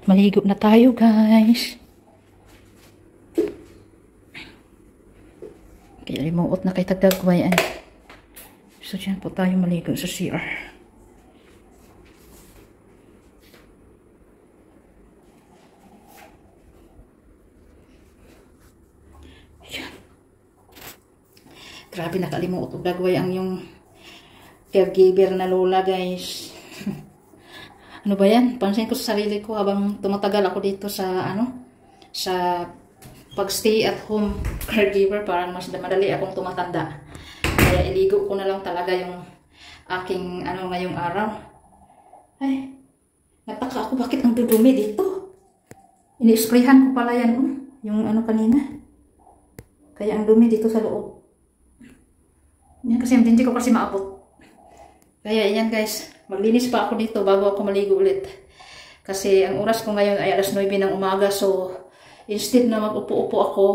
Maligo na tayo, guys. Kaya limuot na kay Tagdagway. So, dyan po tayo maligo sa CR. Ayan. Grabe, nakalimuot o Dagway ang yung caregiver na lola, guys. Ano ba yan? Pansin ko sa sarili ko habang tumatagal ako dito sa sa pag-stay at home caregiver, parang mas madali akong tumatanda. Kaya iligo ko na lang talaga yung aking ngayong araw. Ay, nataka ako bakit ang dudumi dito. Ini-sprayhan ko pala yan, yung kanina. Kaya ang dumi dito sa loob. Yan kasi hindi ko kasi maabot. Kaya yan, guys. Maglinis pa ako dito bago ako maligo ulit. Kasi ang oras ko ngayon ay alas 9 ng umaga. So, instead na mag-upo-upo ako,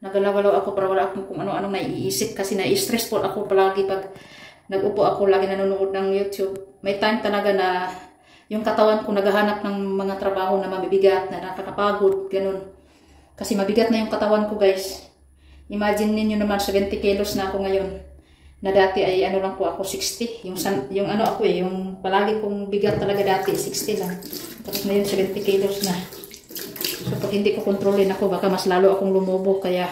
nagalaw-galaw ako para wala akong kung ano-anong naiisip. Kasi na-stressful ako palagi pag nag-upo ako, lagi nanonood ng YouTube. May time talaga na yung katawan ko naghahanap ng mga trabaho na mabibigat, na nakakapagod, ganun. Kasi mabigat na yung katawan ko, guys. Imagine ninyo naman, 70 kilos na ako ngayon. Na dati ay lang po ako 60. Yung ako yung palagi kong bigat talaga dati 60 lang. Tapos ngayon 70 kilos na. So pag hindi ko kontrolin ako, baka mas lalo akong lumobo. Kaya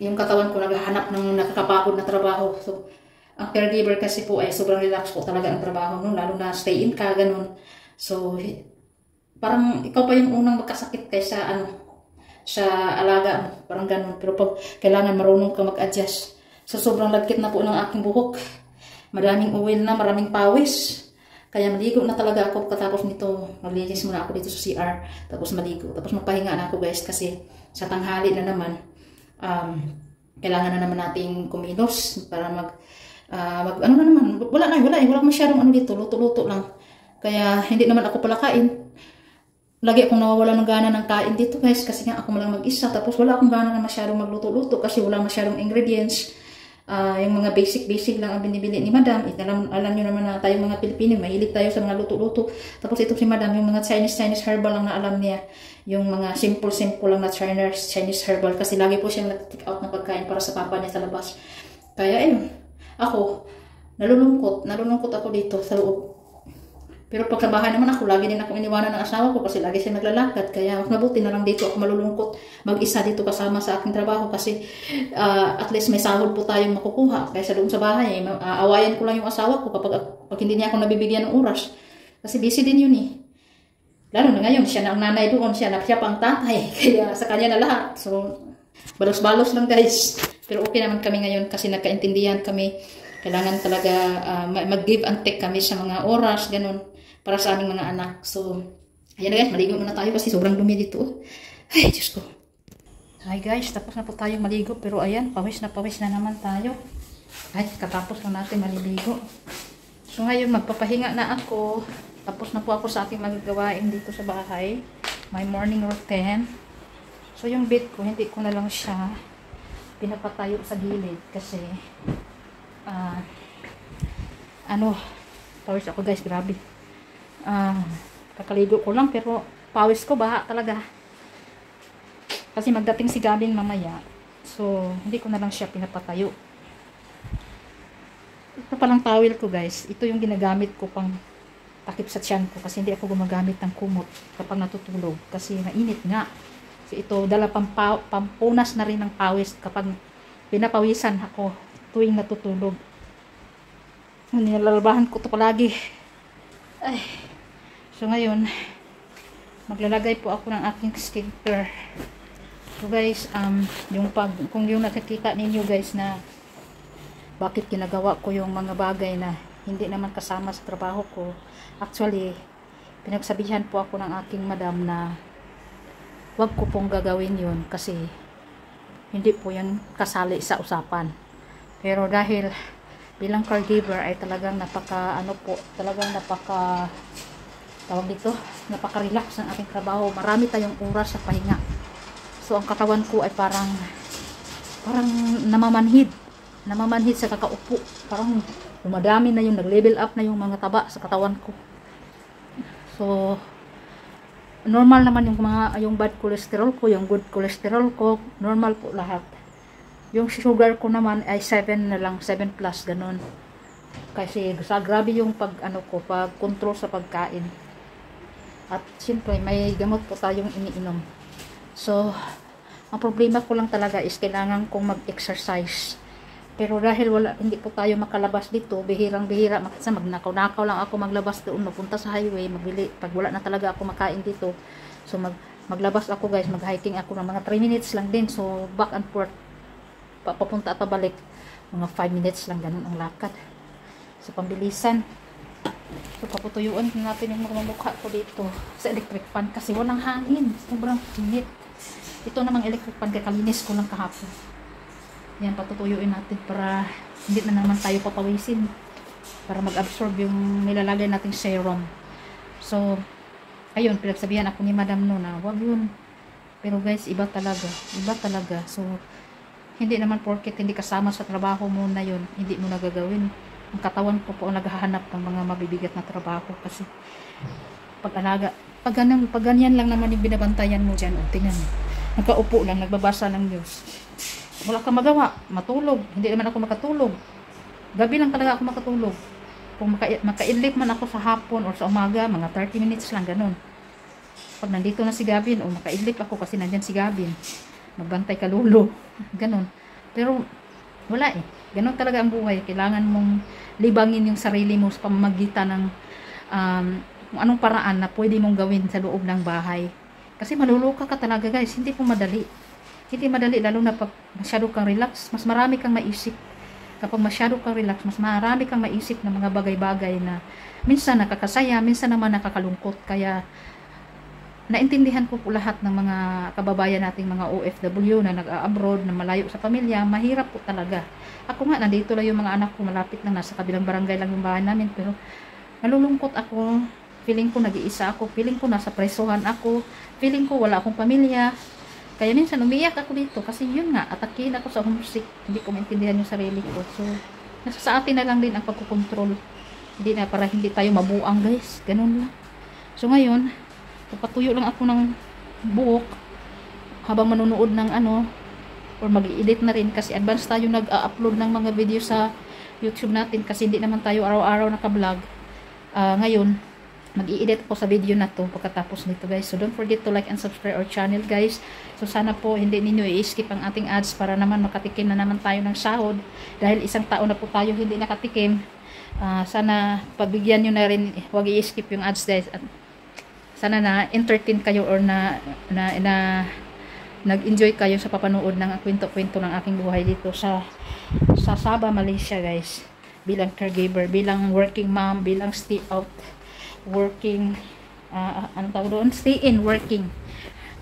yung katawan ko naghahanap ng nakakapagod na trabaho. So ang caregiver kasi po ay sobrang relax po talaga ang trabaho nun, lalo na stay in ka, ganun. So parang ikaw pa yung unang magkasakit kaysa sa alaga mo, parang ganun. Pero pag kailangan marunong ka mag-adjust. So, sobrang lagkit na po ng aking buhok. Maraming oil na, maraming pawis. Kaya maligo na talaga ako katapos nito. Maglinis muna ako dito sa CR. Tapos maligo. Tapos magpahinga na ako, guys. Kasi sa tanghali na naman, kailangan na naman nating kumilos para wala masyadong dito. Luto-luto lang. Kaya hindi naman ako pala kain. Lagi akong nawawala ng gana ng kain dito, guys. Kasi nga ako lang mag-isa. Tapos wala akong gana na masyadong magluto-luto. Kasi wala masyadong ingredients. Yung mga basic lang ang binibili ni Madam. Alam nyo naman na tayo mga Pilipino, mahilig tayo sa mga luto-luto. Tapos ito si Madam, yung mga Chinese herbal lang na alam niya. Yung mga simple lang na Chinese herbal. Kasi lagi po siyang nag-take out ng pagkain para sa papa niya sa labas. Kaya ayun, ako, nalulungkot ako dito sa loob. Pero pag sa bahay naman ako, lagi din ako iniwanan ng asawa ko kasi lagi siya naglalakad. Kaya mas mabuti na lang dito ako malulungkot mag-isa dito kasama sa aking trabaho kasi at least may sahod po tayong makukuha. Kaysa doon sa bahay, awayan ko lang yung asawa ko pag hindi niya ako nabibigyan ng oras. Kasi busy din yun eh. Lalo na ngayon, siya na ang nanay doon, siya pa ang tatay. Kaya sa kanya na lahat. So, balos-balos lang, guys. Pero okay naman kami ngayon kasi nagkaintindihan kami. Kailangan talaga mag-give and take kami sa mga oras, ganun. Para sa aming mga anak. So, ayan na, guys, maligo muna tayo kasi sobrang dumi dito. Ay, Diyos ko. Hi guys, tapos na po tayo maligo. Pero ayan, pawis na naman tayo. Ay, katapos lang natin maliligo. So ngayon, magpapahinga na ako. Tapos na po ako sa aking magagawain dito sa bahay. My morning routine. So yung bed ko, hindi ko na lang siya pinapatayo sa gilid. Kasi, pawis ako, guys, grabe. Kakaligo ko lang pero pawis ko baha talaga kasi magdating si Gabin mamaya, so hindi ko na lang siya pinapatayo. Ito palang towel ko, guys, ito yung ginagamit ko pang takip sa tiyan ko kasi hindi ako gumagamit ng kumot kapag natutulog kasi mainit nga. Kasi ito dala pampunas na rin ng pawis kapag pinapawisan ako tuwing natutulog. Nilalabahan ko to palagi. Ay. So ngayon, maglalagay po ako ng aking skincare. So guys, kung yung nakikita ninyo, guys, na bakit ginagawa ko yung mga bagay na hindi naman kasama sa trabaho ko. Actually, pinagsabihan po ako ng aking madam na wag ko pong gagawin yun kasi hindi po yan kasali sa usapan. Pero dahil bilang caregiver ay talagang napaka-relax ang aking trabaho. Marami tayong oras sa pahinga. So ang katawan ko ay parang namamanhid sa kakaupo. Parang dumadami na yung nag-level up na yung mga taba sa katawan ko. So normal naman yung bad cholesterol ko, yung good cholesterol ko, normal po lahat. Yung sugar ko naman ay 7 na lang, 7 plus ganun. Kasi grabe yung pag control sa pagkain. At siyempre may gamot po tayong iniinom. So, ang problema ko lang talaga is kailangan kong mag-exercise. Pero dahil hindi po tayo makalabas dito, bihirang-bihira, magnakaw-nakaw lang ako maglabas doon, mapunta sa highway, magbili. Pag wala na talaga ako makain dito, so maglabas ako guys, mag-hiking ako ng mga 3 minutes lang din. So, back and forth, papunta at pabalik, mga 5 minutes lang, ganun ang lakad. So, pambilisan. So, paputuyuan natin yung mga mukha ko dito sa electric fan kasi walang hangin. Sobrang init. Ito namang electric fan, kakalinis ko lang kahapon. Yan, patutuyuin natin para hindi na naman tayo papawisin. Para mag-absorb yung nilalagay nating serum. So, ayun, pinagsabihan ako ni Madam no na, wag yun. Pero guys, iba talaga. Iba talaga. So, hindi naman porket hindi kasama sa trabaho mo na yun, hindi mo nagagawin. Ang katawan ko po ang naghahanap ng mga mabibigat na trabaho kasi pag-alaga, pag ganyan lang naman yung binabantayan mo dyan, o tingnan mo, nagkaupo lang, nagbabasa ng news, wala kang magawa, matulog, hindi naman ako makatulog, gabi lang talaga ako makatulog. Kung maka-idlip man ako sa hapon or sa umaga, mga 30 minutes lang, ganun. Pag nandito na si Gavin, o maka-idlip ako kasi nandyan si Gavin, magbantay ka lulo, ganun. Pero wala eh, ganun talaga ang buhay. Kailangan mong libangin yung sarili mo sa pamamagitan ng kung anong paraan na pwede mong gawin sa loob ng bahay. Kasi maluluka ka talaga guys, hindi po madali. Hindi madali, lalo na pag masyado kang relax, mas marami kang maisip. Kapag masyado kang relax, mas marami kang maisip ng mga bagay-bagay na minsan nakakasaya, minsan naman nakakalungkot. Kaya naintindihan ko po lahat ng mga kababayan nating mga OFW na nag-abroad, na malayo sa pamilya, mahirap po talaga. Ako nga, nandito lang yung mga anak ko, malapit lang, nasa kabilang barangay lang yung bahay namin, pero nalulungkot ako, feeling ko nag-iisa ako, feeling ko nasa presohan ako, feeling ko wala akong pamilya. Kaya minsan umiyak ako dito kasi yun nga, atakin ako sa homesick, hindi ko maintindihan yung sarili ko. So, nasa sa atin na lang din ang pagkukontrol. Hindi na, para hindi tayo mabuang guys, ganun lang. So ngayon, patuyo lang ako ng buhok habang manonood ng or mag-i-edit na rin kasi advance tayo nag-upload ng mga video sa YouTube natin kasi hindi naman tayo araw-araw naka-vlog. Ngayon, mag-i-edit po sa video na to pagkatapos nito guys. So don't forget to like and subscribe our channel guys. So sana po hindi ninyo i-skip ang ating ads para naman makatikim na naman tayo ng sahod. Dahil isang taon na po tayo hindi nakatikim. Sana pagbigyan nyo na rin, huwag i-skip yung ads guys. At sana na-entertain kayo or na nag-enjoy kayo sa papanood ng kwento-kwento ng aking buhay dito sa Sabah, Malaysia guys. Bilang caregiver, bilang working mom, bilang stay out working, anong tawag doon? Stay in working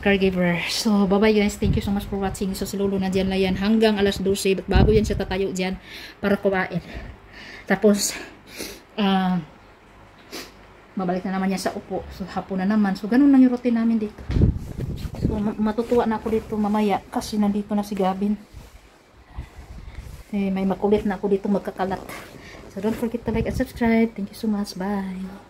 caregiver. So, bye-bye guys. Thank you so much for watching. So, si Lolo na dyan na yan hanggang alas 12. Bago yan siya tatayo dyan para kumain. Tapos, mabalik na naman niya sa upo. So, hapon na naman. So, ganun lang yung routine namin dito. So, matutuwa na ako dito mamaya kasi nandito na si Gavin. May makulit na ako dito magkakalat. So, don't forget to like and subscribe. Thank you so much. Bye.